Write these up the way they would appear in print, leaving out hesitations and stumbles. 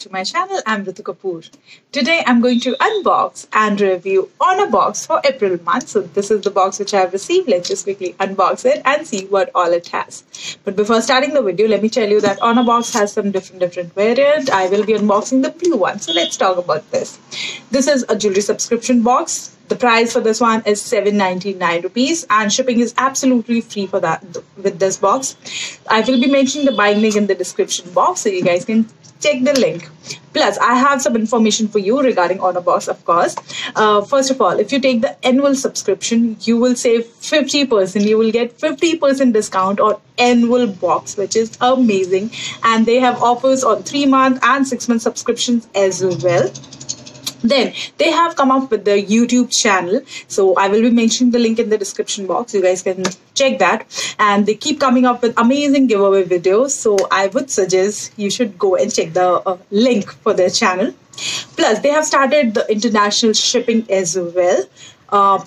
to my channel. I'm Ritu Kapoor. Today I'm going to unbox and review Orna Box for April month. So this is the box which I have received. Let's just quickly unbox it and see what all it has. But before starting the video, let me tell you that Orna Box has some different variants. I will be unboxing the blue one. So let's talk about this. This is a jewelry subscription box. The price for this one is ₹799 and shipping is absolutely free for that with this box. I will be mentioning the buying link in the description box so you guys can check the link. Plus, I have some information for you regarding Orna Box, of course. First of all, if you take the annual subscription, you will save 50%. You will get 50% discount on annual box, which is amazing. And they have offers on 3-month and 6-month subscriptions as well. Then they have come up with the YouTube channel. So I will be mentioning the link in the description box. You guys can check that. And they keep coming up with amazing giveaway videos. So I would suggest you should go and check the link for their channel. Plus, they have started the international shipping as well.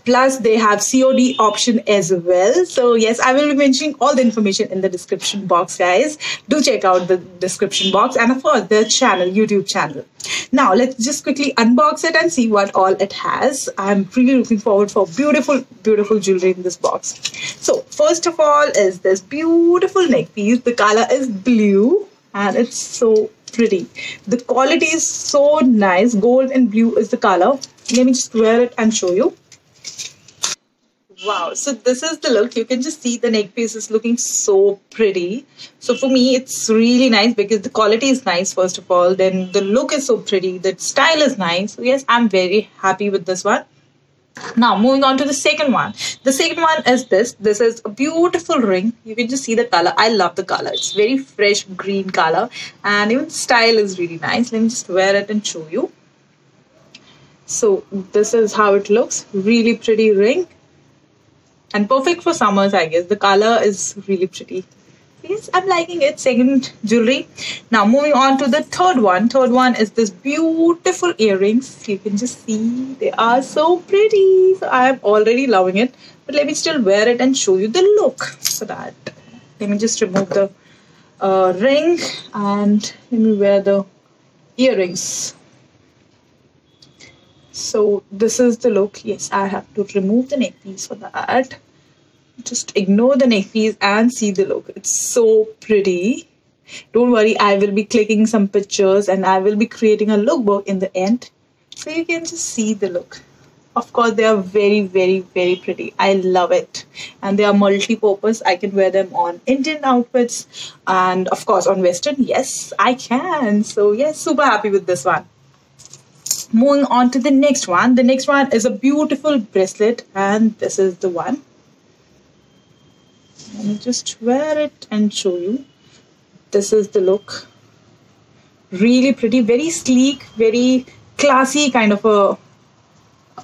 Plus, they have COD option as well. So yes, I will be mentioning all the information in the description box, guys. Do check out the description box and of course their channel, YouTube channel. Now let's just quickly unbox it and see what all it has. I'm really looking forward for beautiful jewelry in this box. So first of all is this beautiful neck piece. The color is blue and it's so pretty. The quality is so nice. Gold and blue is the color. Let me just wear it and show you. Wow, so this is the look. You can just see the neck piece is looking so pretty. So for me, it's really nice because the quality is nice, first of all. Then the look is so pretty. The style is nice. So yes, I'm very happy with this one. Now, moving on to the second one. The second one is this. This is a beautiful ring. You can just see the color. I love the color. It's very fresh green color. And even the style is really nice. Let me just wear it and show you. So this is how it looks. Really pretty ring. And perfect for summers, I guess. The color is really pretty. Yes, I'm liking it. Second jewelry. Now moving on to the third one. Third one is this beautiful earrings. You can just see they are so pretty. So I am already loving it. But let me still wear it and show you the look for that. Let me just remove the ring and let me wear the earrings. So this is the look. Yes, I have to remove the neck piece for that. Just ignore the neck piece and see the look. It's so pretty. Don't worry, I will be clicking some pictures and I will be creating a lookbook in the end. So you can just see the look. Of course, they are very pretty. I love it. And they are multi-purpose. I can wear them on Indian outfits and of course on Western. Yes, I can. So yes, super happy with this one. Moving on to the next one. The next one is a beautiful bracelet and this is the one. Let me just wear it and show you. This is the look. Really pretty, very sleek, very classy kind of a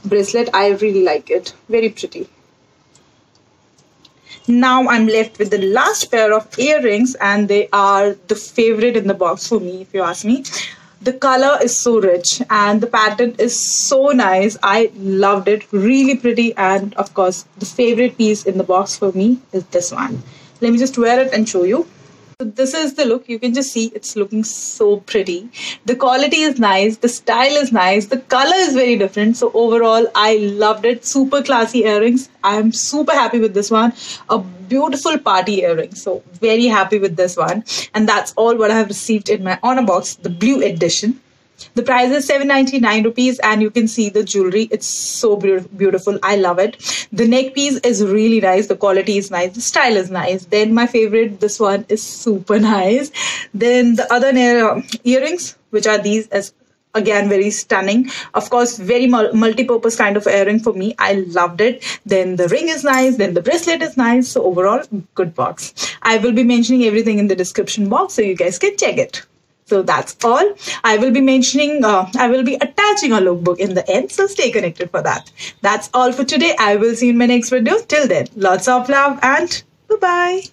bracelet. I really like it. Very pretty. Now I'm left with the last pair of earrings and they are the favorite in the box for me, if you ask me. The color is so rich and the pattern is so nice. I loved it. Really pretty. And of course, the favorite piece in the box for me is this one. Let me just wear it and show you. So this is the look. You can just see it's looking so pretty. The quality is nice. The style is nice. The color is very different. So overall, I loved it. Super classy earrings. I am super happy with this one. A beautiful party earring. So very happy with this one. And that's all what I have received in my Orna Box, the blue edition. The price is ₹799 and you can see the jewelry. It's so beautiful. I love it. The neck piece is really nice. The quality is nice. The style is nice. Then my favorite, this one is super nice. Then the other earrings, which are these, as again very stunning. Of course, very multi-purpose kind of earring for me. I loved it. Then the ring is nice. Then the bracelet is nice. So overall, good box. I will be mentioning everything in the description box so you guys can check it. So that's all. I will be attaching a lookbook in the end. So stay connected for that. That's all for today. I will see you in my next video. Till then, lots of love and bye-bye.